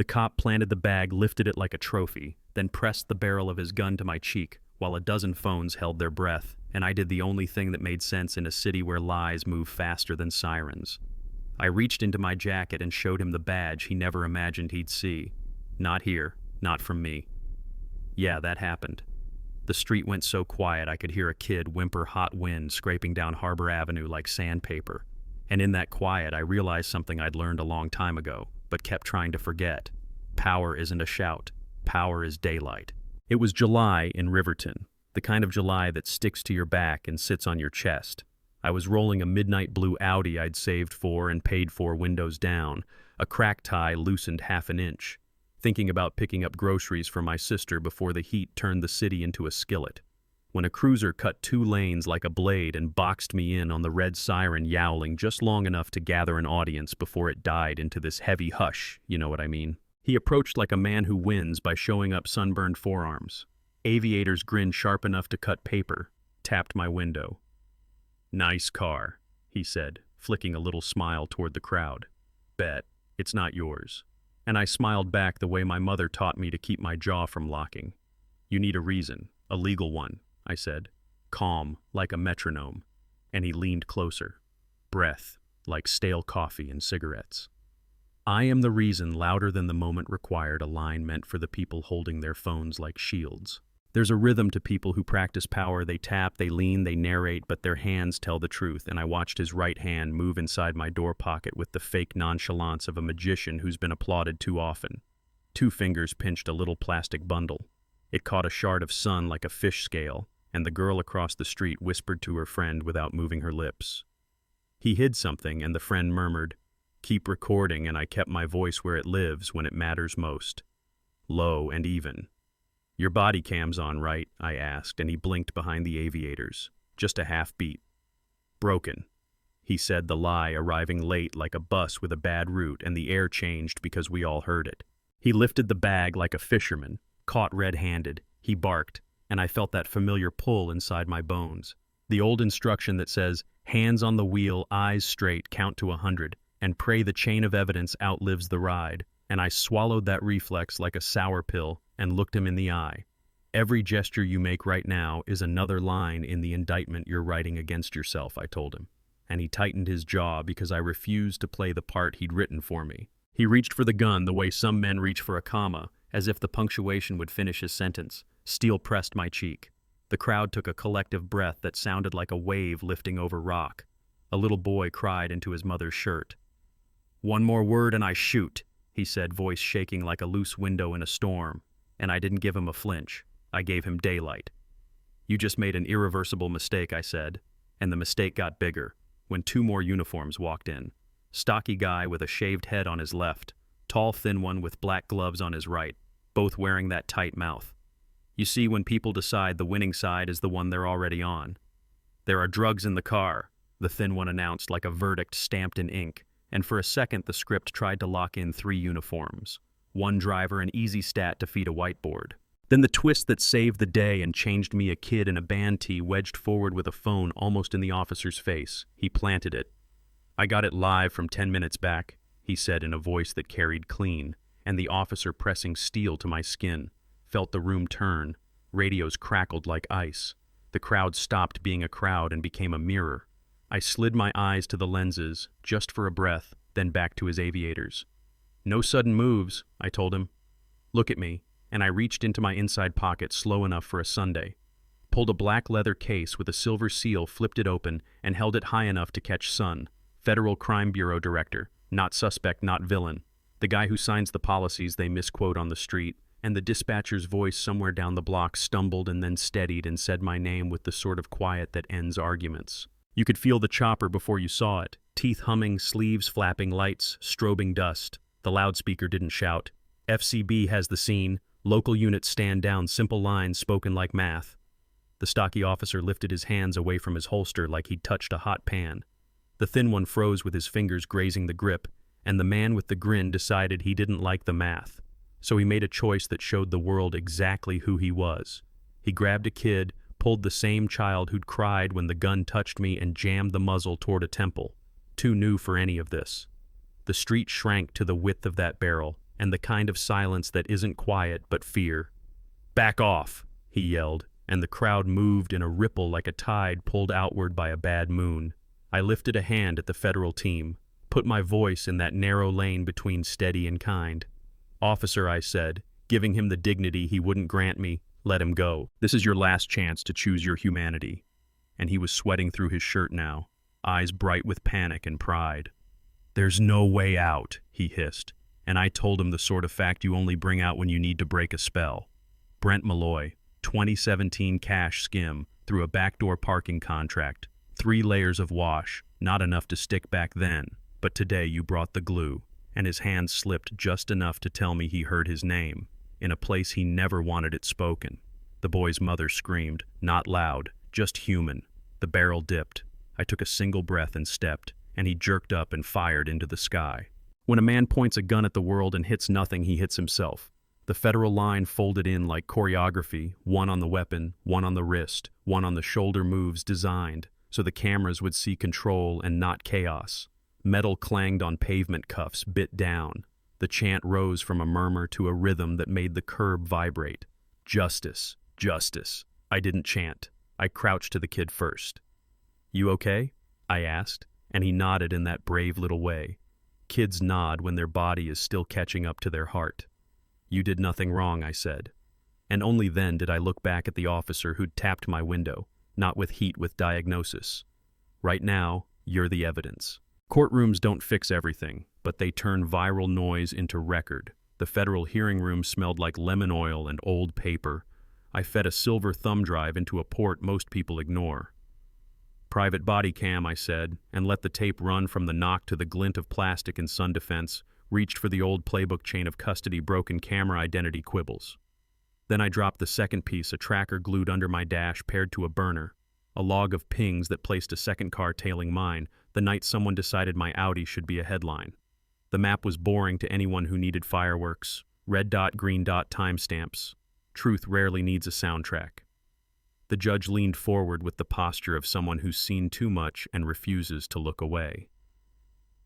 The cop planted the bag, lifted it like a trophy, then pressed the barrel of his gun to my cheek, while a dozen phones held their breath, and I did the only thing that made sense in a city where lies move faster than sirens. I reached into my jacket and showed him the badge he never imagined he'd see. Not here, not from me. Yeah, that happened. The street went so quiet I could hear a kid whimper hot wind scraping down Harbor Avenue like sandpaper. And in that quiet, I realized something I'd learned a long time ago, but kept trying to forget. Power isn't a shout. Power is daylight. It was July in Riverton, the kind of July that sticks to your back and sits on your chest. I was rolling a midnight blue Audi I'd saved for and paid for windows down, a crack tie loosened half an inch, thinking about picking up groceries for my sister before the heat turned the city into a skillet, when a cruiser cut 2 lanes like a blade and boxed me in on the red siren yowling just long enough to gather an audience before it died into this heavy hush, you know what I mean. He approached like a man who wins by showing up sunburned forearms. Aviator's grin sharp enough to cut paper, tapped my window. "Nice car," he said, flicking a little smile toward the crowd. "Bet it's not yours." And I smiled back the way my mother taught me to keep my jaw from locking. "You need a reason, a legal one," I said, calm, like a metronome. And he leaned closer. Breath, like stale coffee and cigarettes. "I am the reason louder than the moment required," a line meant for the people holding their phones like shields. There's a rhythm to people who practice power. They tap, they lean, they narrate, but their hands tell the truth, and I watched his right hand move inside my door pocket with the fake nonchalance of a magician who's been applauded too often. 2 fingers pinched a little plastic bundle. It caught a shard of sun like a fish scale, and the girl across the street whispered to her friend without moving her lips. He hid something, and the friend murmured, "Keep recording," and I kept my voice where it lives when it matters most. Low and even. "Your body cam's on, right?" I asked, and he blinked behind the aviators. Just a half beat. "Broken," he said, the lie arriving late like a bus with a bad route, and the air changed because we all heard it. He lifted the bag like a fisherman, caught red-handed. He barked, and I felt that familiar pull inside my bones. The old instruction that says, hands on the wheel, eyes straight, count to 100, and pray the chain of evidence outlives the ride. And I swallowed that reflex like a sour pill and looked him in the eye. "Every gesture you make right now is another line in the indictment you're writing against yourself," I told him. And he tightened his jaw because I refused to play the part he'd written for me. He reached for the gun the way some men reach for a comma, as if the punctuation would finish his sentence. Steel pressed my cheek. The crowd took a collective breath that sounded like a wave lifting over rock. A little boy cried into his mother's shirt. "One more word and I shoot," he said, voice shaking like a loose window in a storm. And I didn't give him a flinch. I gave him daylight. "You just made an irreversible mistake," I said. And the mistake got bigger when 2 more uniforms walked in. Stocky guy with a shaved head on his left, tall thin one with black gloves on his right, both wearing that tight mouth. You see, when people decide the winning side is the one they're already on. "There are drugs in the car," the thin one announced like a verdict stamped in ink. And for a second the script tried to lock in 3 uniforms. 1 driver, an easy stat to feed a whiteboard. Then the twist that saved the day and changed me, a kid in a band tee wedged forward with a phone almost in the officer's face. He planted it. "I got it live from 10 minutes back," he said in a voice that carried clean, and the officer pressing steel to my skin. Felt the room turn. Radios crackled like ice. The crowd stopped being a crowd and became a mirror. I slid my eyes to the lenses, just for a breath, then back to his aviators. "No sudden moves," I told him. "Look at me," and I reached into my inside pocket slow enough for a Sunday. Pulled a black leather case with a silver seal, flipped it open, and held it high enough to catch sun. Federal Crime Bureau director, not suspect, not villain. The guy who signs the policies they misquote on the street, and the dispatcher's voice somewhere down the block stumbled and then steadied and said my name with the sort of quiet that ends arguments. You could feel the chopper before you saw it. Teeth humming, sleeves flapping, lights, strobing dust. The loudspeaker didn't shout. "FCB has the scene. Local units stand down," simple lines spoken like math. The stocky officer lifted his hands away from his holster like he'd touched a hot pan. The thin one froze with his fingers grazing the grip, and the man with the grin decided he didn't like the math. So he made a choice that showed the world exactly who he was. He grabbed a kid, pulled the same child who'd cried when the gun touched me, and jammed the muzzle toward a temple. Too new for any of this. The street shrank to the width of that barrel, and the kind of silence that isn't quiet but fear. "Back off," he yelled, and the crowd moved in a ripple like a tide pulled outward by a bad moon. I lifted a hand at the federal team, put my voice in that narrow lane between steady and kind. "Officer," I said, giving him the dignity he wouldn't grant me, "let him go. This is your last chance to choose your humanity." And he was sweating through his shirt now, eyes bright with panic and pride. "There's no way out," he hissed, and I told him the sort of fact you only bring out when you need to break a spell. Brent Malloy, 2017 cash skim, through a backdoor parking contract, 3 layers of wash, not enough to stick back then, but today you brought the glue, and his hand slipped just enough to tell me he heard his name, in a place he never wanted it spoken. The boy's mother screamed, not loud, just human. The barrel dipped. I took a single breath and stepped, and he jerked up and fired into the sky. When a man points a gun at the world and hits nothing, he hits himself. The federal line folded in like choreography, one on the weapon, one on the wrist, one on the shoulder moves designed, so the cameras would see control and not chaos. Metal clanged on pavement cuffs, bit down. The chant rose from a murmur to a rhythm that made the curb vibrate. "Justice, justice." I didn't chant. I crouched to the kid first. "You okay?" I asked, and he nodded in that brave little way. Kids nod when their body is still catching up to their heart. "You did nothing wrong," I said. And only then did I look back at the officer who'd tapped my window, not with heat, with diagnosis. "Right now, you're the evidence." Courtrooms don't fix everything, but they turn viral noise into record. The federal hearing room smelled like lemon oil and old paper. I fed a silver thumb drive into a port most people ignore. "Private body cam," I said, and let the tape run from the knock to the glint of plastic in sun defense, reached for the old playbook chain of custody broken camera identity quibbles. Then I dropped the second piece, a tracker glued under my dash paired to a burner, a log of pings that placed a second car tailing mine, the night someone decided my Audi should be a headline. The map was boring to anyone who needed fireworks, red dot, green dot timestamps. Truth rarely needs a soundtrack. The judge leaned forward with the posture of someone who's seen too much and refuses to look away.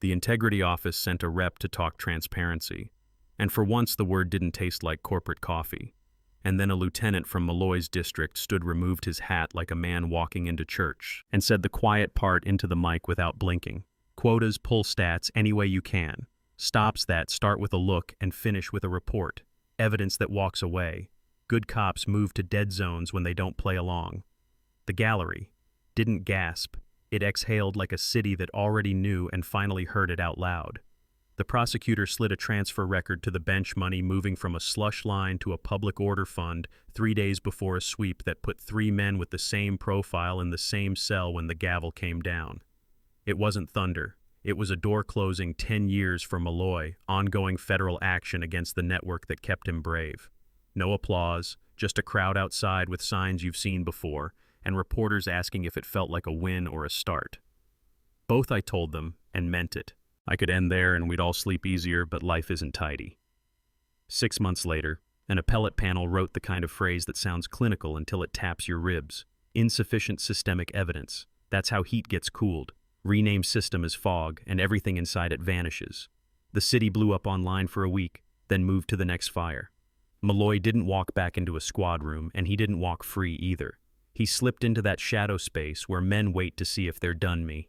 The integrity office sent a rep to talk transparency, and for once the word didn't taste like corporate coffee. And then a lieutenant from Malloy's district removed his hat like a man walking into church, and said the quiet part into the mic without blinking. "Quotas, pull stats any way you can. Stops that start with a look and finish with a report. Evidence that walks away. Good cops move to dead zones when they don't play along." The gallery didn't gasp. It exhaled like a city that already knew and finally heard it out loud. The prosecutor slid a transfer record to the bench, money moving from a slush line to a public order fund 3 days before a sweep that put 3 men with the same profile in the same cell when the gavel came down. It wasn't thunder. It was a door closing 10 years for Malloy, ongoing federal action against the network that kept him brave. No applause, just a crowd outside with signs you've seen before, and reporters asking if it felt like a win or a start. Both, I told them, and meant it. I could end there and we'd all sleep easier, but life isn't tidy. 6 months later, an appellate panel wrote the kind of phrase that sounds clinical until it taps your ribs. Insufficient systemic evidence. That's how heat gets cooled. Rename system as fog, and everything inside it vanishes. The city blew up online for a week, then moved to the next fire. Malloy didn't walk back into a squad room, and he didn't walk free either. He slipped into that shadow space where men wait to see if they're done me.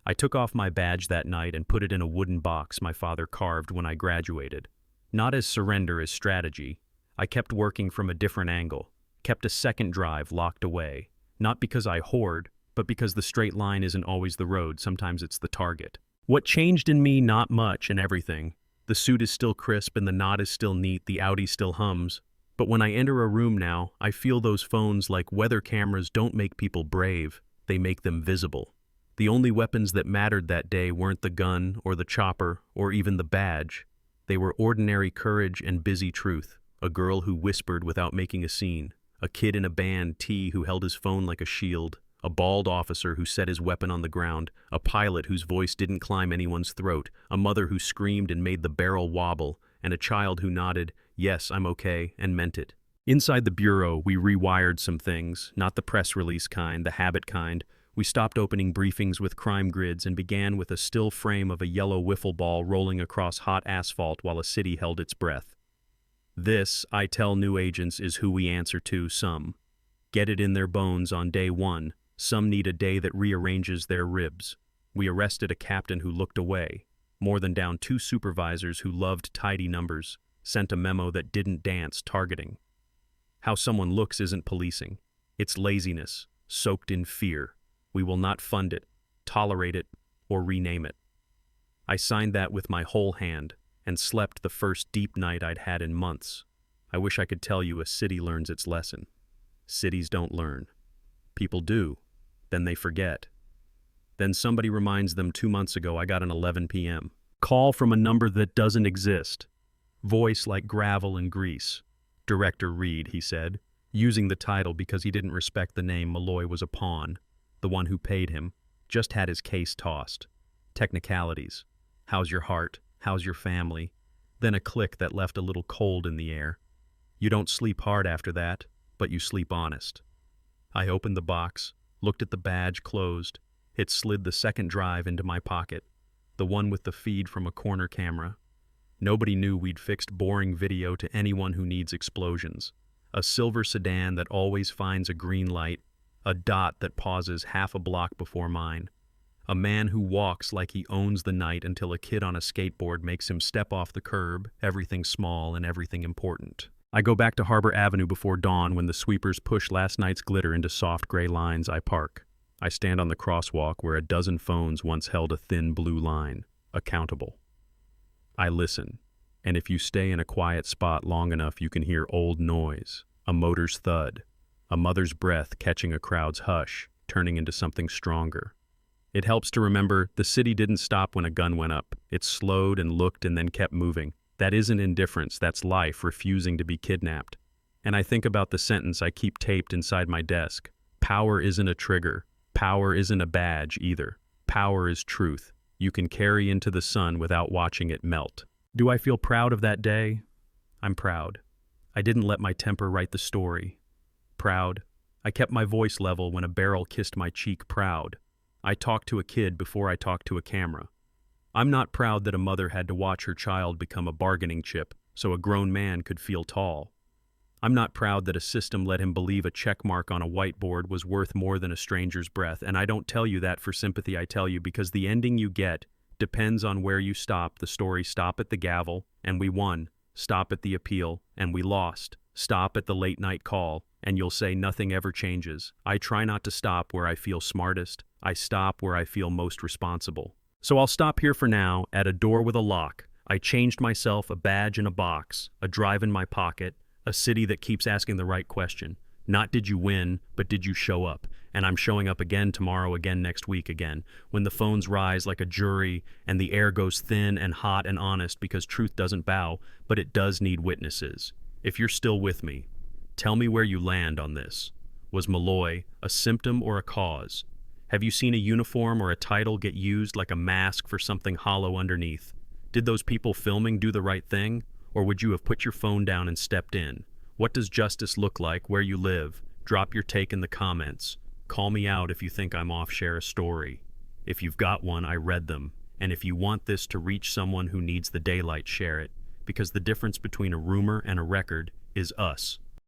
I took off my badge that night and put it in a wooden box my father carved when I graduated. Not as surrender as strategy. I kept working from a different angle, kept a second drive locked away. Not because I hoard, but because the straight line isn't always the road, sometimes it's the target. What changed in me? Not much, and everything. The suit is still crisp and the knot is still neat, the Audi still hums. But when I enter a room now, I feel those phones like weather cameras don't make people brave, they make them visible. The only weapons that mattered that day weren't the gun or the chopper or even the badge. They were ordinary courage and busy truth. A girl who whispered without making a scene. A kid in a band T who held his phone like a shield. A bald officer who set his weapon on the ground. A pilot whose voice didn't climb anyone's throat. A mother who screamed and made the barrel wobble. And a child who nodded, "Yes, I'm okay," and meant it. Inside the bureau, we rewired some things, not the press release kind, the habit kind. We stopped opening briefings with crime grids and began with a still frame of a yellow wiffle ball rolling across hot asphalt while a city held its breath. This, I tell new agents, is who we answer to. Some get it in their bones on day one. Some need a day that rearranges their ribs. We arrested a captain who looked away, more than down 2 supervisors who loved tidy numbers, sent a memo that didn't dance targeting. How someone looks isn't policing. It's laziness, soaked in fear. We will not fund it, tolerate it, or rename it. I signed that with my whole hand and slept the first deep night I'd had in months. I wish I could tell you a city learns its lesson. Cities don't learn. People do. Then they forget. Then somebody reminds them 2 months ago I got an 11 p.m. call from a number that doesn't exist. Voice like gravel and grease. Director Reed, he said, using the title because he didn't respect the name. Malloy was a pawn. The one who paid him just had his case tossed. Technicalities. How's your heart? How's your family? Then a click that left a little cold in the air. You don't sleep hard after that, but you sleep honest. I opened the box, looked at the badge closed. It slid the second drive into my pocket, the one with the feed from a corner camera. Nobody knew we'd fixed boring video to anyone who needs explosions. A silver sedan that always finds a green light, a dot that pauses half a block before mine. A man who walks like he owns the night until a kid on a skateboard makes him step off the curb, everything small and everything important. I go back to Harbor Avenue before dawn when the sweepers push last night's glitter into soft gray lines. I park. I stand on the crosswalk where a dozen phones once held a thin blue line, accountable. I listen, and if you stay in a quiet spot long enough you can hear old noise, a motor's thud, a mother's breath catching a crowd's hush, turning into something stronger. It helps to remember the city didn't stop when a gun went up. It slowed and looked and then kept moving. That isn't indifference, that's life refusing to be kidnapped. And I think about the sentence I keep taped inside my desk. Power isn't a trigger. Power isn't a badge either. Power is truth. You can carry into the sun without watching it melt. Do I feel proud of that day? I'm proud. I didn't let my temper write the story. Proud. I kept my voice level when a barrel kissed my cheek. Proud. I talked to a kid before I talked to a camera. I'm not proud that a mother had to watch her child become a bargaining chip so a grown man could feel tall. I'm not proud that a system let him believe a check mark on a whiteboard was worth more than a stranger's breath, and I don't tell you that for sympathy. I tell you because the ending you get depends on where you stop the story. Stop at the gavel, and we won. Stop at the appeal, and we lost. Stop at the late night call, and you'll say nothing ever changes. I try not to stop where I feel smartest. I stop where I feel most responsible. So I'll stop here for now, at a door with a lock. I changed myself, a badge in a box, a drive in my pocket, a city that keeps asking the right question. Not did you win, but did you show up? And I'm showing up again tomorrow, again next week, again. When the phones rise like a jury and the air goes thin and hot and honest because truth doesn't bow, but it does need witnesses. If you're still with me, tell me where you land on this. Was Malloy a symptom or a cause? Have you seen a uniform or a title get used like a mask for something hollow underneath? Did those people filming do the right thing? Or would you have put your phone down and stepped in? What does justice look like where you live? Drop your take in the comments. Call me out if you think I'm off. Share a story. If you've got one, I read them. And if you want this to reach someone who needs the daylight, share it. Because the difference between a rumor and a record is us.